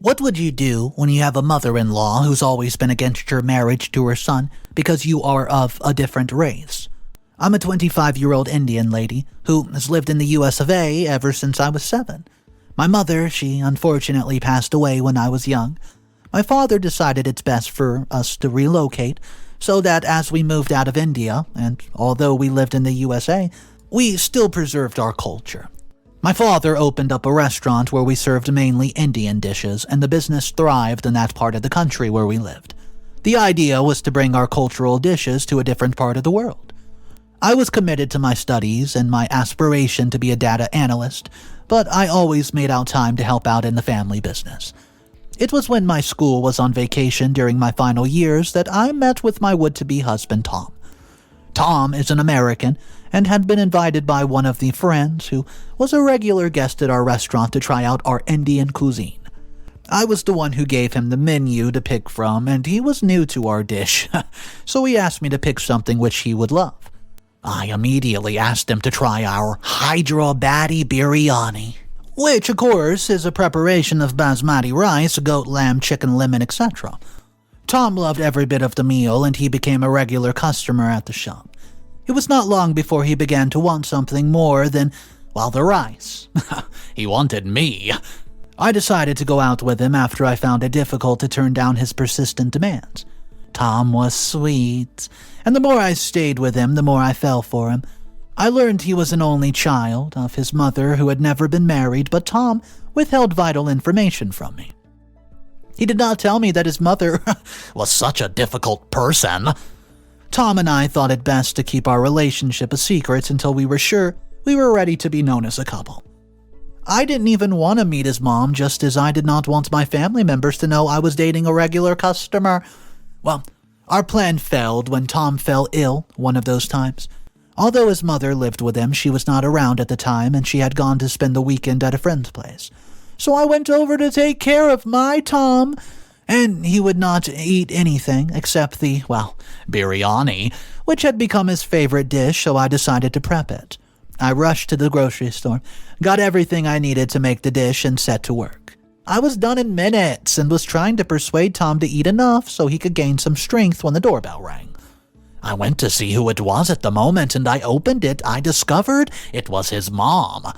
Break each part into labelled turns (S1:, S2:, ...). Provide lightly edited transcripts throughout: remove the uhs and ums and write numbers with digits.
S1: What would you do when you have a mother-in-law who's always been against your marriage to her son because you are of a different race? I'm a 25-year-old Indian lady who has lived in the US of A ever since I was 7. My mother, she unfortunately passed away when I was young. My father decided it's best for us to relocate so that as we moved out of India, and although we lived in the USA, we still preserved our culture. My father opened up a restaurant where we served mainly Indian dishes, and the business thrived in that part of the country where we lived. The idea was to bring our cultural dishes to a different part of the world. I was committed to my studies and my aspiration to be a data analyst, but I always made out time to help out in the family business. It was when my school was on vacation during my final years that I met with my would-to-be husband, Tom. Tom is an American and had been invited by one of the friends who was a regular guest at our restaurant to try out our Indian cuisine. I was the one who gave him the menu to pick from, and he was new to our dish, so he asked me to pick something which he would love. I immediately asked him to try our Hyderabadi biryani, which, of course, is a preparation of basmati rice, goat, lamb, chicken, lemon, etc. Tom loved every bit of the meal, and he became a regular customer at the shop. It was not long before he began to want something more than, well, the rice. He wanted me. I decided to go out with him after I found it difficult to turn down his persistent demands. Tom was sweet, and the more I stayed with him, the more I fell for him. I learned he was an only child of his mother who had never been married, but Tom withheld vital information from me. He did not tell me that his mother was such a difficult person. Tom and I thought it best to keep our relationship a secret until we were sure we were ready to be known as a couple. I didn't even want to meet his mom, just as I did not want my family members to know I was dating a regular customer. Well, our plan failed when Tom fell ill one of those times. Although his mother lived with him, she was not around at the time, and she had gone to spend the weekend at a friend's place. So I went over to take care of my Tom, and he would not eat anything except the, well, biryani, which had become his favorite dish, so I decided to prep it. I rushed to the grocery store, got everything I needed to make the dish, and set to work. I was done in minutes and was trying to persuade Tom to eat enough so he could gain some strength when the doorbell rang. I went to see who it was at the moment, and I opened it. I discovered it was his mom.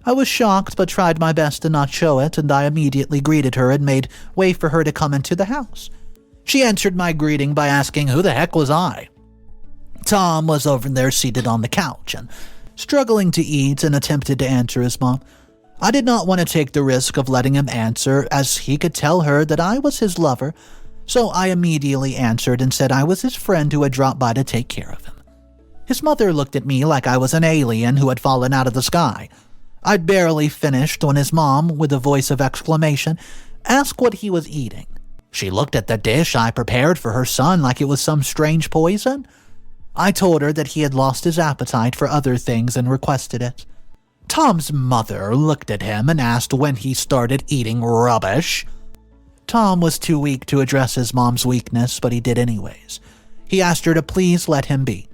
S1: I was shocked but tried my best to not show it, and I immediately greeted her and made way for her to come into the house. She answered my greeting by asking who the heck was I. Tom was over there seated on the couch and struggling to eat and attempted to answer his mom. I did not want to take the risk of letting him answer, as he could tell her that I was his lover, so I immediately answered and said I was his friend who had dropped by to take care of him. His mother looked at me like I was an alien who had fallen out of the sky. I'd barely finished when his mom, with a voice of exclamation, asked what he was eating. She looked at the dish I prepared for her son like it was some strange poison. I told her that he had lost his appetite for other things and requested it. Tom's mother looked at him and asked when he started eating rubbish. Tom was too weak to address his mom's weakness, but he did anyways. He asked her to please let him be.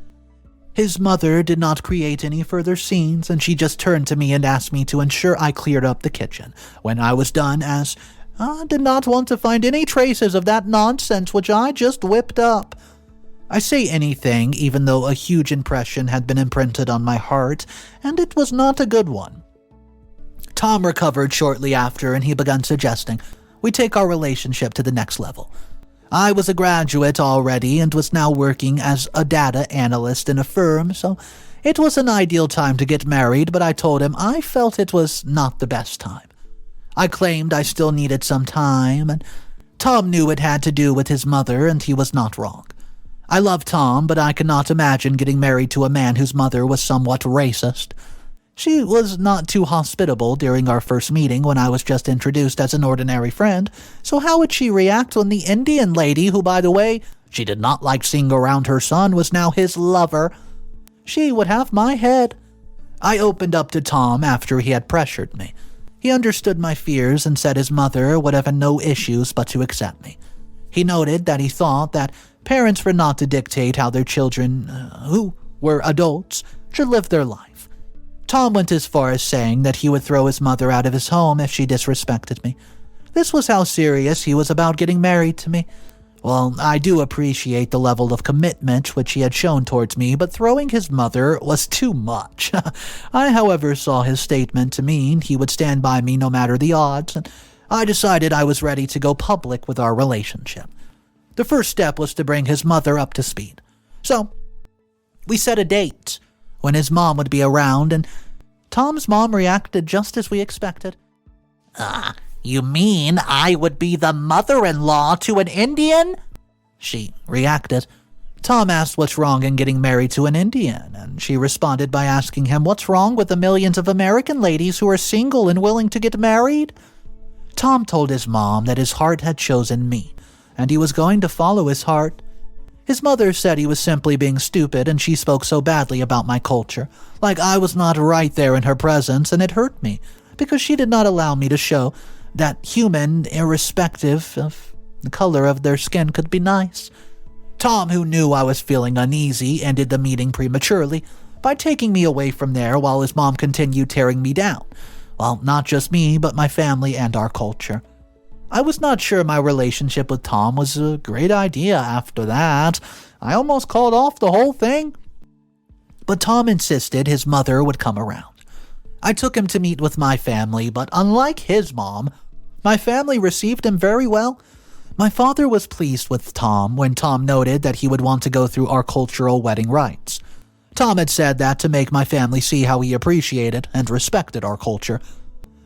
S1: His mother did not create any further scenes, and she just turned to me and asked me to ensure I cleared up the kitchen when I was done, as I did not want to find any traces of that nonsense which I just whipped up. I say anything, even though a huge impression had been imprinted on my heart, and it was not a good one. Tom recovered shortly after, and he began suggesting we take our relationship to the next level. I was a graduate already and was now working as a data analyst in a firm, so it was an ideal time to get married, but I told him I felt it was not the best time. I claimed I still needed some time, and Tom knew it had to do with his mother, and he was not wrong. I love Tom, but I could not imagine getting married to a man whose mother was somewhat racist. She was not too hospitable during our first meeting when I was just introduced as an ordinary friend, so how would she react when the Indian lady, who, by the way, she did not like seeing around her son, was now his lover? She would have my head. I opened up to Tom after he had pressured me. He understood my fears and said his mother would have no issues but to accept me. He noted that he thought that parents were not to dictate how their children, who were adults, should live their life. Tom went as far as saying that he would throw his mother out of his home if she disrespected me. This was how serious he was about getting married to me. Well, I do appreciate the level of commitment which he had shown towards me, but throwing his mother was too much. I, however, saw his statement to mean he would stand by me no matter the odds, and I decided I was ready to go public with our relationship. The first step was to bring his mother up to speed. So, we set a date when his mom would be around, and Tom's mom reacted just as we expected. You mean I would be the mother-in-law to an Indian? She reacted. Tom asked what's wrong in getting married to an Indian, and she responded by asking him what's wrong with the millions of American ladies who are single and willing to get married. Tom told his mom that his heart had chosen me, and he was going to follow his heart. His mother said he was simply being stupid, and she spoke so badly about my culture, like I was not right there in her presence, and it hurt me, because she did not allow me to show that human, irrespective of the color of their skin, could be nice. Tom, who knew I was feeling uneasy, ended the meeting prematurely by taking me away from there while his mom continued tearing me down. Well, not just me, but my family and our culture. I was not sure my relationship with Tom was a great idea after that. I almost called off the whole thing. But Tom insisted his mother would come around. I took him to meet with my family, but unlike his mom, my family received him very well. My father was pleased with Tom when Tom noted that he would want to go through our cultural wedding rites. Tom had said that to make my family see how he appreciated and respected our culture.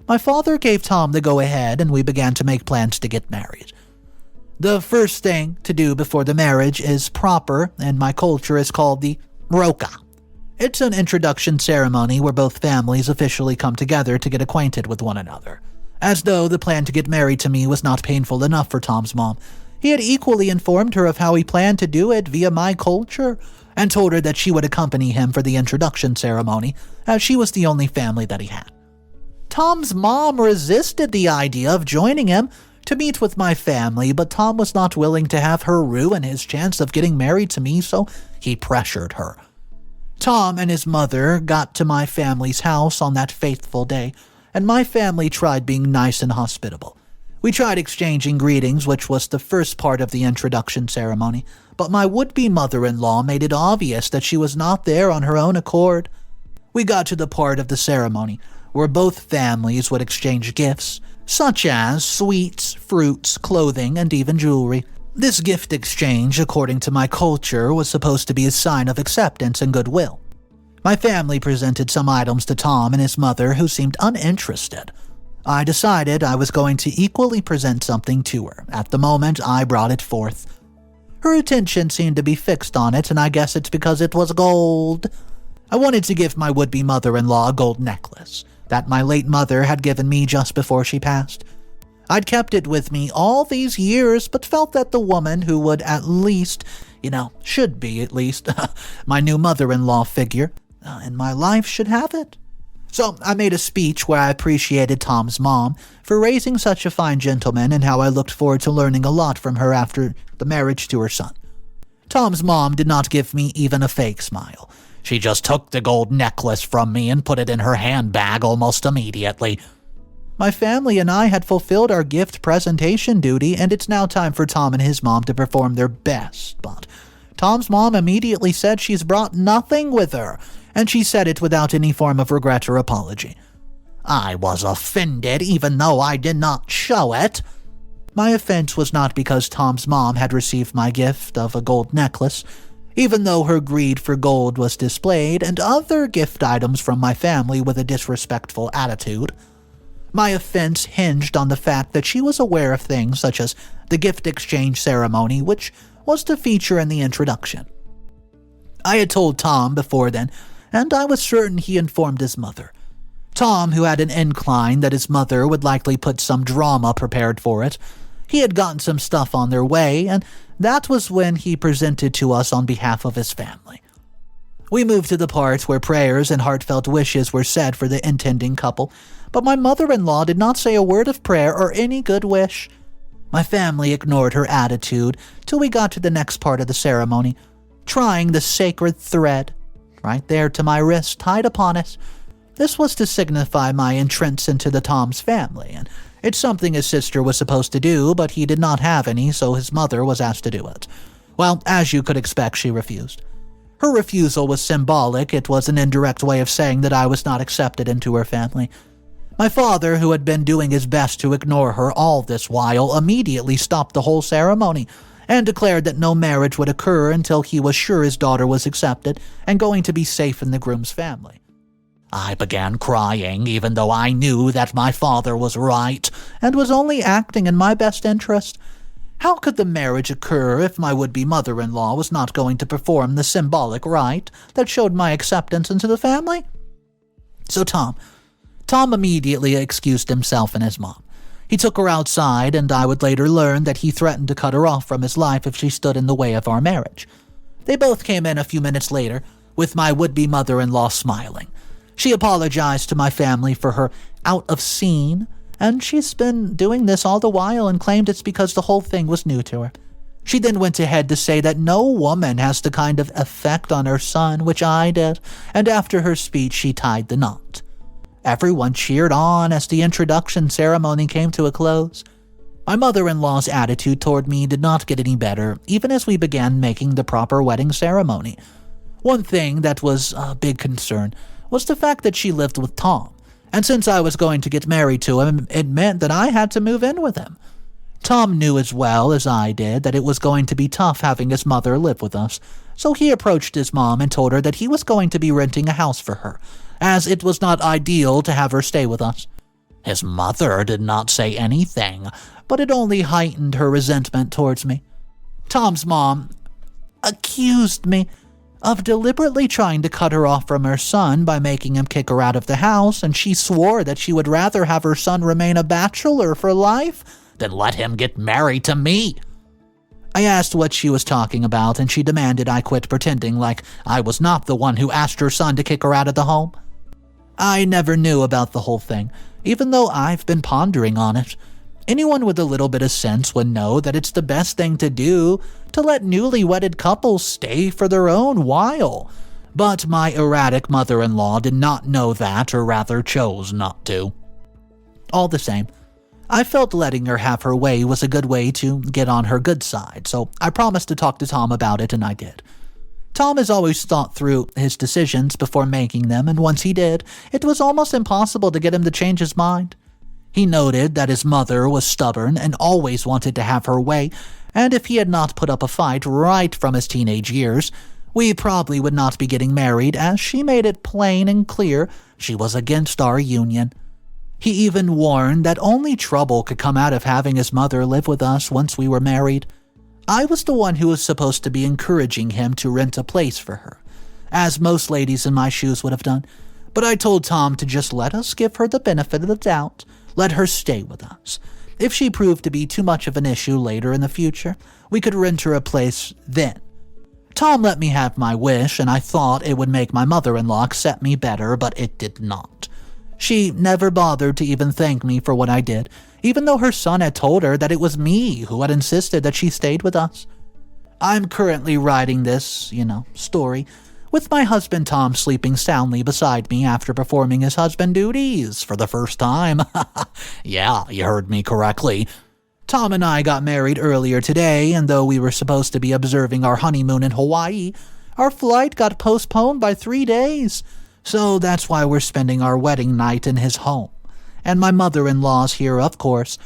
S1: My father gave Tom the go-ahead, and we began to make plans to get married. The first thing to do before the marriage is proper, and my culture is called the roka. It's an introduction ceremony where both families officially come together to get acquainted with one another. As though the plan to get married to me was not painful enough for Tom's mom, he had equally informed her of how he planned to do it via my culture, and told her that she would accompany him for the introduction ceremony, as she was the only family that he had. Tom's mom resisted the idea of joining him to meet with my family, but Tom was not willing to have her ruin his chance of getting married to me, so he pressured her. Tom and his mother got to my family's house on that fateful day, and my family tried being nice and hospitable. We tried exchanging greetings, which was the first part of the introduction ceremony, but my would-be mother-in-law made it obvious that she was not there on her own accord. We got to the part of the ceremony where both families would exchange gifts, such as sweets, fruits, clothing, and even jewelry. This gift exchange, according to my culture, was supposed to be a sign of acceptance and goodwill. My family presented some items to Tom and his mother, who seemed uninterested. I decided I was going to equally present something to her. At the moment, I brought it forth. Her attention seemed to be fixed on it, and I guess it's because it was gold. I wanted to give my would-be mother-in-law a gold necklace that my late mother had given me just before she passed. I'd kept it with me all these years, but felt that the woman who would at least, should be at least, my new mother-in-law figure in my life should have it. So I made a speech where I appreciated Tom's mom for raising such a fine gentleman and how I looked forward to learning a lot from her after the marriage to her son. Tom's mom did not give me even a fake smile. She just took the gold necklace from me and put it in her handbag almost immediately. My family and I had fulfilled our gift presentation duty, and it's now time for Tom and his mom to perform their best, but Tom's mom immediately said she's brought nothing with her, and she said it without any form of regret or apology. I was offended, even though I did not show it. My offense was not because Tom's mom had received my gift of a gold necklace, even though her greed for gold was displayed, and other gift items from my family with a disrespectful attitude. My offense hinged on the fact that she was aware of things such as the gift exchange ceremony, which was to feature in the introduction. I had told Tom before then, and I was certain he informed his mother. Tom, who had an incline that his mother would likely put some drama prepared for it, he had gotten some stuff on their way, and that was when he presented to us on behalf of his family. We moved to the part where prayers and heartfelt wishes were said for the intending couple, but my mother-in-law did not say a word of prayer or any good wish. My family ignored her attitude till we got to the next part of the ceremony, trying the sacred thread, right there to my wrist, tied upon it. This was to signify my entrance into the Tom's family, and It's something his sister was supposed to do, but he did not have any, so his mother was asked to do it. Well, as you could expect, she refused. Her refusal was symbolic. It was an indirect way of saying that I was not accepted into her family. My father, who had been doing his best to ignore her all this while, immediately stopped the whole ceremony and declared that no marriage would occur until he was sure his daughter was accepted and going to be safe in the groom's family. I began crying, even though I knew that my father was right and was only acting in my best interest. How could the marriage occur if my would-be mother-in-law was not going to perform the symbolic rite that showed my acceptance into the family? So Tom immediately excused himself and his mom. He took her outside, and I would later learn that he threatened to cut her off from his life if she stood in the way of our marriage. They both came in a few minutes later, with my would-be mother-in-law smiling. She apologized to my family for her out of scene, and she's been doing this all the while and claimed it's because the whole thing was new to her. She then went ahead to say that no woman has the kind of effect on her son, which I did, and after her speech she tied the knot. Everyone cheered on as the introduction ceremony came to a close. My mother-in-law's attitude toward me did not get any better, even as we began making the proper wedding ceremony. One thing that was a big concern was the fact that she lived with Tom, and since I was going to get married to him, it meant that I had to move in with him. Tom knew as well as I did that it was going to be tough having his mother live with us, so he approached his mom and told her that he was going to be renting a house for her, as it was not ideal to have her stay with us. His mother did not say anything, but it only heightened her resentment towards me. Tom's mom accused me of deliberately trying to cut her off from her son by making him kick her out of the house, and she swore that she would rather have her son remain a bachelor for life than let him get married to me. I asked what she was talking about, and she demanded I quit pretending like I was not the one who asked her son to kick her out of the home. I never knew about the whole thing, even though I've been pondering on it. Anyone with a little bit of sense would know that it's the best thing to do to let newly wedded couples stay for their own while. But my erratic mother-in-law did not know that, or rather chose not to. All the same, I felt letting her have her way was a good way to get on her good side, so I promised to talk to Tom about it, and I did. Tom has always thought through his decisions before making them, and once he did, it was almost impossible to get him to change his mind. He noted that his mother was stubborn and always wanted to have her way, and if he had not put up a fight right from his teenage years, we probably would not be getting married, as she made it plain and clear she was against our union. He even warned that only trouble could come out of having his mother live with us once we were married. I was the one who was supposed to be encouraging him to rent a place for her, as most ladies in my shoes would have done, but I told Tom to just let us give her the benefit of the doubt, let her stay with us. If she proved to be too much of an issue later in the future, we could rent her a place then. Tom let me have my wish, and I thought it would make my mother-in-law accept me better, but it did not. She never bothered to even thank me for what I did, even though her son had told her that it was me who had insisted that she stayed with us. I'm currently writing this, story, with my husband Tom sleeping soundly beside me after performing his husband duties for the first time. Yeah, you heard me correctly. Tom and I got married earlier today, and though we were supposed to be observing our honeymoon in Hawaii, our flight got postponed by 3 days. So that's why we're spending our wedding night in his home. And my mother-in-law's here, of course.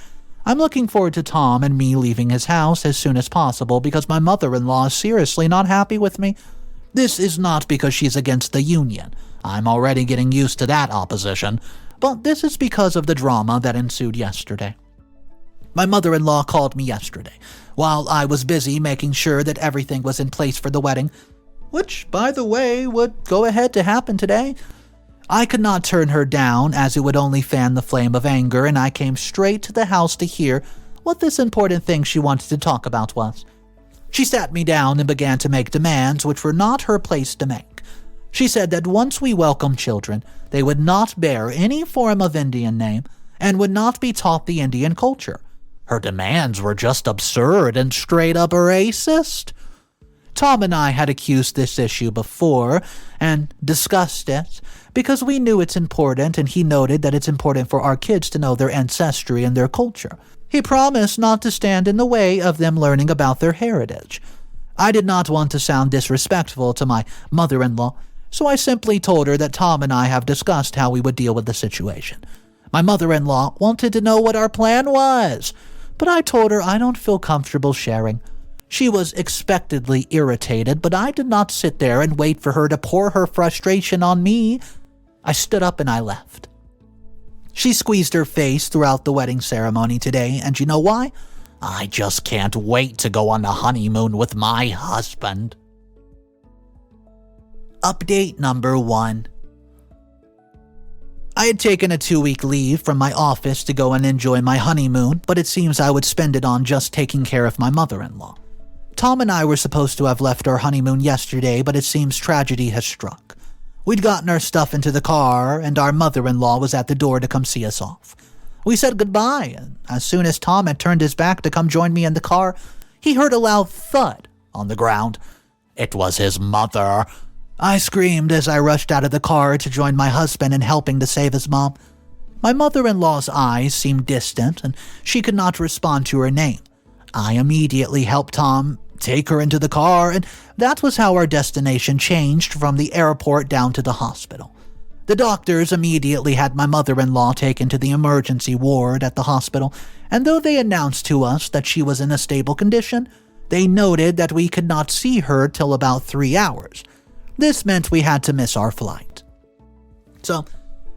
S1: I'm looking forward to Tom and me leaving his house as soon as possible because my mother-in-law is seriously not happy with me. This is not because she's against the union. I'm already getting used to that opposition. But this is because of the drama that ensued yesterday. My mother-in-law called me yesterday, while I was busy making sure that everything was in place for the wedding, which, by the way, would go ahead to happen today. I could not turn her down, as it would only fan the flame of anger, and I came straight to the house to hear what this important thing she wanted to talk about was. She sat me down and began to make demands which were not her place to make. She said that once we welcomed children, they would not bear any form of Indian name and would not be taught the Indian culture. Her demands were just absurd and straight up racist. Tom and I had accused this issue before and discussed it because we knew it's important, and he noted that it's important for our kids to know their ancestry and their culture. He promised not to stand in the way of them learning about their heritage. I did not want to sound disrespectful to my mother-in-law, so I simply told her that Tom and I have discussed how we would deal with the situation. My mother-in-law wanted to know what our plan was, but I told her I don't feel comfortable sharing. She was expectedly irritated, but I did not sit there and wait for her to pour her frustration on me. I stood up and I left. She squeezed her face throughout the wedding ceremony today, and you know why? I just can't wait to go on a honeymoon with my husband. Update number 1. I had taken a 2-week leave from my office to go and enjoy my honeymoon, but it seems I would spend it on just taking care of my mother-in-law. Tom and I were supposed to have left our honeymoon yesterday, but it seems tragedy has struck. We'd gotten our stuff into the car, and our mother-in-law was at the door to come see us off. We said goodbye, and as soon as Tom had turned his back to come join me in the car, he heard a loud thud on the ground. It was his mother. I screamed as I rushed out of the car to join my husband in helping to save his mom. My mother-in-law's eyes seemed distant, and she could not respond to her name. I immediately helped Tom take her into the car, and that was how our destination changed from the airport down to the hospital. The doctors immediately had my mother-in-law taken to the emergency ward at the hospital, and though they announced to us that she was in a stable condition, they noted that we could not see her till about 3 hours. This meant we had to miss our flight. So,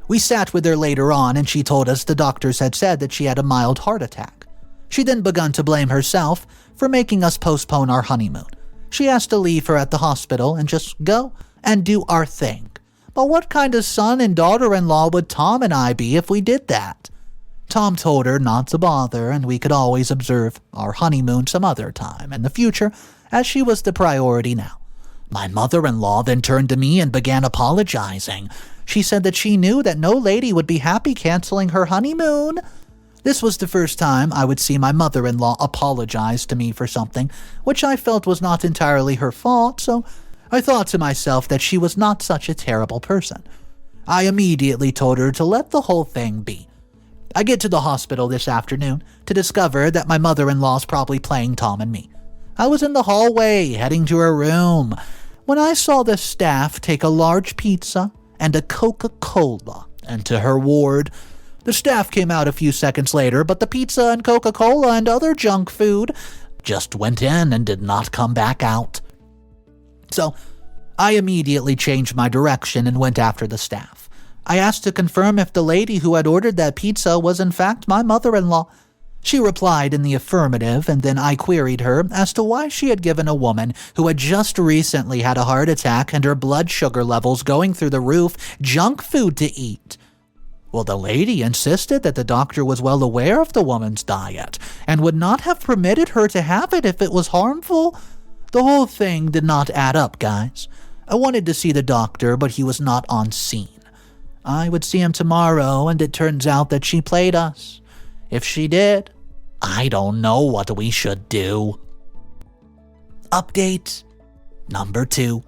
S1: we sat with her later on, and she told us the doctors had said that she had a mild heart attack. She then began to blame herself for making us postpone our honeymoon. She asked to leave her at the hospital and just go and do our thing. But what kind of son and daughter-in-law would Tom and I be if we did that? Tom told her not to bother, and we could always observe our honeymoon some other time in the future, as she was the priority now. My mother-in-law then turned to me and began apologizing. She said that she knew that no lady would be happy canceling her honeymoon. This was the first time I would see my mother-in-law apologize to me for something, which I felt was not entirely her fault, so I thought to myself that she was not such a terrible person. I immediately told her to let the whole thing be. I get to the hospital this afternoon to discover that my mother-in-law's probably playing Tom and me. I was in the hallway, heading to her room, when I saw the staff take a large pizza and a Coca-Cola into her ward. The staff came out a few seconds later, but the pizza and Coca-Cola and other junk food just went in and did not come back out. So, I immediately changed my direction and went after the staff. I asked to confirm if the lady who had ordered that pizza was in fact my mother-in-law. She replied in the affirmative, and then I queried her as to why she had given a woman who had just recently had a heart attack and her blood sugar levels going through the roof junk food to eat. Well, the lady insisted that the doctor was well aware of the woman's diet and would not have permitted her to have it if it was harmful. The whole thing did not add up, guys. I wanted to see the doctor, but he was not on scene. I would see him tomorrow, and it turns out that she played us. If she did, I don't know what we should do. Update number 2.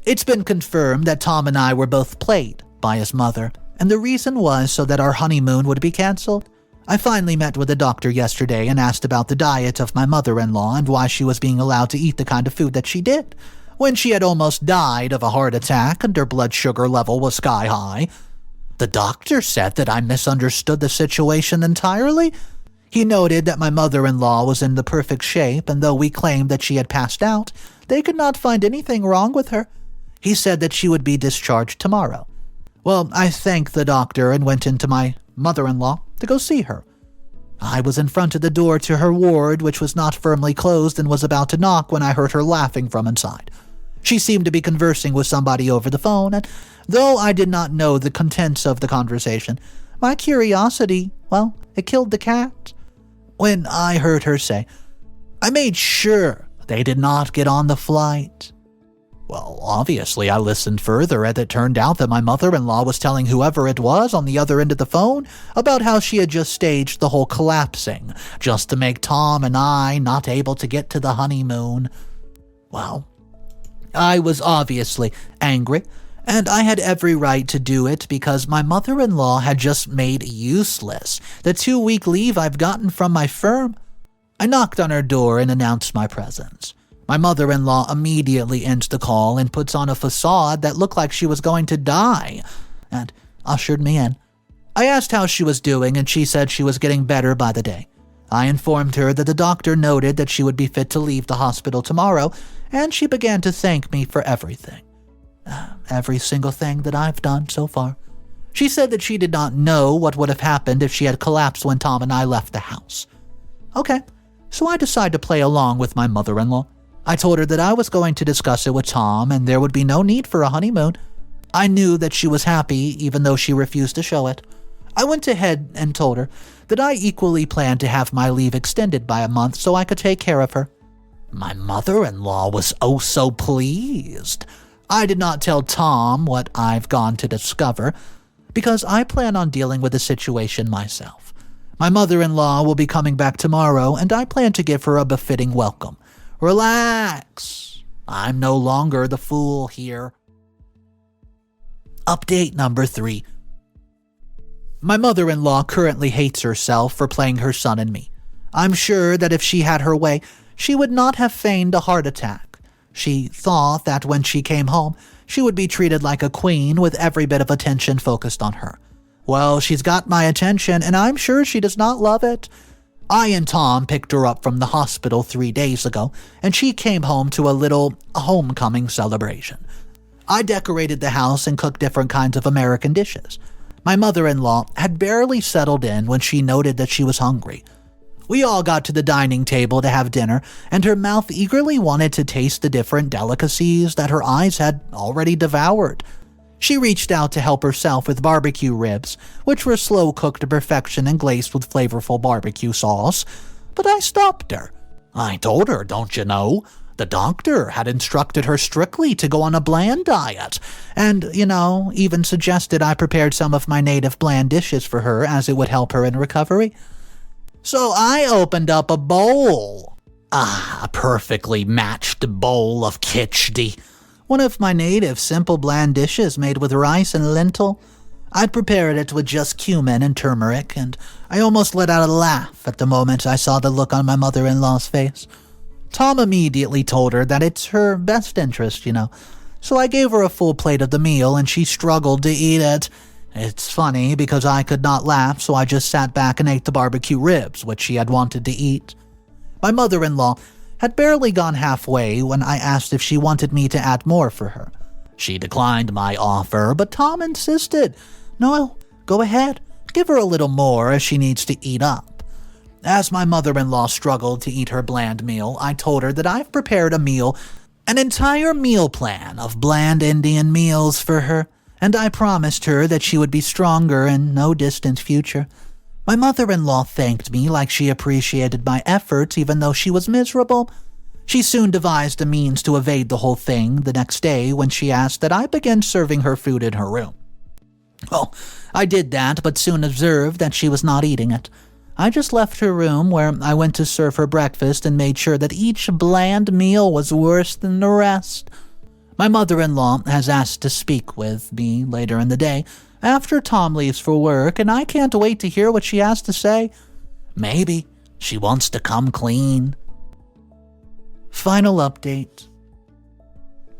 S1: It's been confirmed that Tom and I were both played by his mother, and the reason was so that our honeymoon would be canceled. I finally met with the doctor yesterday and asked about the diet of my mother-in-law and why she was being allowed to eat the kind of food that she did, when she had almost died of a heart attack and her blood sugar level was sky high. The doctor said that I misunderstood the situation entirely. He noted that my mother-in-law was in the perfect shape, and though we claimed that she had passed out, they could not find anything wrong with her. He said that she would be discharged tomorrow. Well, I thanked the doctor and went into my mother-in-law to go see her. I was in front of the door to her ward, which was not firmly closed, and was about to knock when I heard her laughing from inside. She seemed to be conversing with somebody over the phone, and though I did not know the contents of the conversation, my curiosity, well, it killed the cat. When I heard her say, "I made sure they did not get on the flight." Well, obviously I listened further, and it turned out that my mother-in-law was telling whoever it was on the other end of the phone about how she had just staged the whole collapsing, just to make Tom and I not able to get to the honeymoon. Well, I was obviously angry, and I had every right to do it because my mother-in-law had just made useless the 2-week leave I've gotten from my firm. I knocked on her door and announced my presence. My mother-in-law immediately ends the call and puts on a facade that looked like she was going to die, and ushered me in. I asked how she was doing, and she said she was getting better by the day. I informed her that the doctor noted that she would be fit to leave the hospital tomorrow, and she began to thank me for everything. Every single thing that I've done so far. She said that she did not know what would have happened if she had collapsed when Tom and I left the house. Okay, so I decided to play along with my mother-in-law. I told her that I was going to discuss it with Tom and there would be no need for a honeymoon. I knew that she was happy even though she refused to show it. I went ahead and told her that I equally planned to have my leave extended by a month so I could take care of her. My mother-in-law was oh so pleased. I did not tell Tom what I've gone to discover because I plan on dealing with the situation myself. My mother-in-law will be coming back tomorrow and I plan to give her a befitting welcome. Relax. I'm no longer the fool here. Update number 3. My mother-in-law currently hates herself for playing her son and me. I'm sure that if she had her way, she would not have feigned a heart attack. She thought that when she came home, she would be treated like a queen with every bit of attention focused on her. Well, she's got my attention, and I'm sure she does not love it. I and Tom picked her up from the hospital 3 days ago, and she came home to a little homecoming celebration. I decorated the house and cooked different kinds of American dishes. My mother-in-law had barely settled in when she noted that she was hungry. We all got to the dining table to have dinner, and her mouth eagerly wanted to taste the different delicacies that her eyes had already devoured. She reached out to help herself with barbecue ribs, which were slow-cooked to perfection and glazed with flavorful barbecue sauce, but I stopped her. I told her, don't you know, the doctor had instructed her strictly to go on a bland diet, and, even suggested I prepared some of my native bland dishes for her as it would help her in recovery. So I opened up a bowl. A perfectly matched bowl of khichdi. One of my native simple bland dishes made with rice and lentil. I'd prepared it with just cumin and turmeric, and I almost let out a laugh at the moment I saw the look on my mother-in-law's face. Tom immediately told her that it's her best interest, So I gave her a full plate of the meal, and she struggled to eat it. It's funny because I could not laugh, so I just sat back and ate the barbecue ribs, which she had wanted to eat. My mother-in-law had barely gone halfway when I asked if she wanted me to add more for her. She declined my offer, but Tom insisted. No, go ahead. Give her a little more as she needs to eat up. As my mother-in-law struggled to eat her bland meal, I told her that I've prepared an entire meal plan of bland Indian meals for her, and I promised her that she would be stronger in no distant future. My mother-in-law thanked me like she appreciated my efforts even though she was miserable. She soon devised a means to evade the whole thing the next day when she asked that I begin serving her food in her room. Well, I did that, but soon observed that she was not eating it. I just left her room where I went to serve her breakfast and made sure that each bland meal was worse than the rest. My mother-in-law has asked to speak with me later in the day after Tom leaves for work, and I can't wait to hear what she has to say. Maybe she wants to come clean. Final update.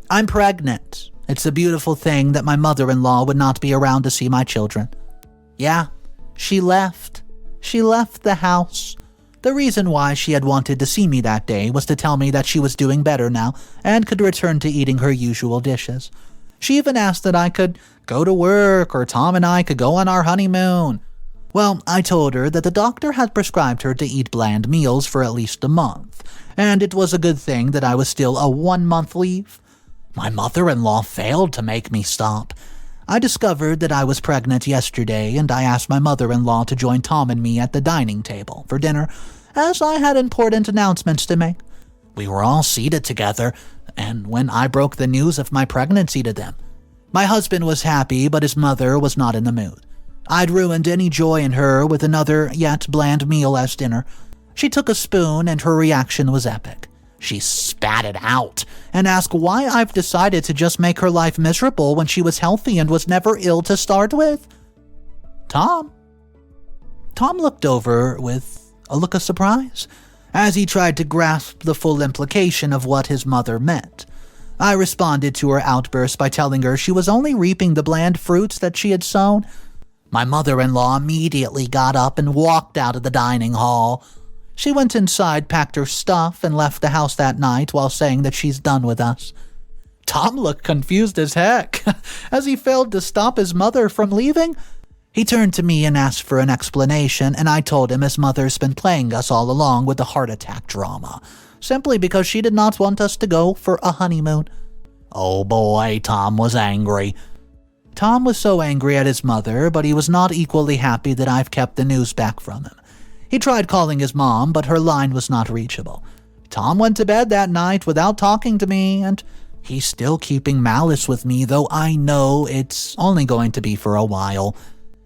S1: I'm pregnant. It's a beautiful thing that my mother-in-law would not be around to see my children. Yeah, she left. She left the house. The reason why she had wanted to see me that day was to tell me that she was doing better now and could return to eating her usual dishes. She even asked that I could go to work or Tom and I could go on our honeymoon. Well, I told her that the doctor had prescribed her to eat bland meals for at least a month, and it was a good thing that I was still a 1-month leave. My mother-in-law failed to make me stop. I discovered that I was pregnant yesterday, and I asked my mother-in-law to join Tom and me at the dining table for dinner, as I had important announcements to make. We were all seated together, and when I broke the news of my pregnancy to them, my husband was happy, but his mother was not in the mood. I'd ruined any joy in her with another yet bland meal as dinner. She took a spoon, and her reaction was epic. She spat it out and asked why I've decided to just make her life miserable when she was healthy and was never ill to start with. Tom looked over with a look of surprise as he tried to grasp the full implication of what his mother meant. I responded to her outburst by telling her she was only reaping the bland fruits that she had sown. My mother-in-law immediately got up and walked out of the dining hall. She went inside, packed her stuff, and left the house that night while saying that she's done with us. Tom looked confused as heck as he failed to stop his mother from leaving. He turned to me and asked for an explanation, and I told him his mother's been playing us all along with the heart attack drama, simply because she did not want us to go for a honeymoon. Oh boy, Tom was angry. Tom was so angry at his mother, but he was not equally happy that I've kept the news back from him. He tried calling his mom, but her line was not reachable. Tom went to bed that night without talking to me, and he's still keeping malice with me, though I know it's only going to be for a while.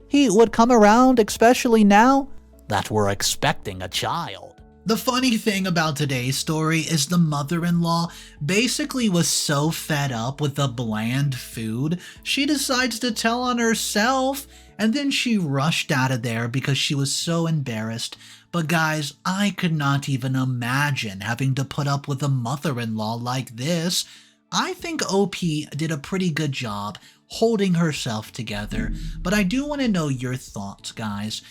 S1: He would come around, especially now that we're expecting a child. The funny thing about today's story is the mother-in-law basically was so fed up with the bland food, she decides to tell on herself, and then she rushed out of there because she was so embarrassed. But guys, I could not even imagine having to put up with a mother-in-law like this. I think OP did a pretty good job holding herself together, but I do want to know your thoughts, guys.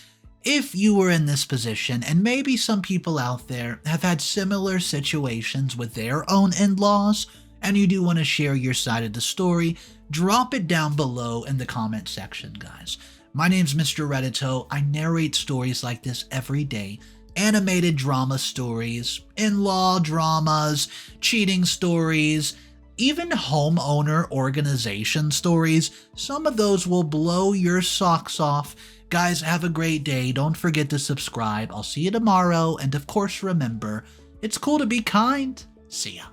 S1: If you were in this position, and maybe some people out there have had similar situations with their own in-laws, and you do want to share your side of the story, drop it down below in the comment section, guys. My name's Mr. Reddito. I narrate stories like this every day. Animated drama stories, in-law dramas, cheating stories, even homeowner organization stories. Some of those will blow your socks off. Guys, have a great day. Don't forget to subscribe. I'll see you tomorrow. And of course, remember, it's cool to be kind. See ya.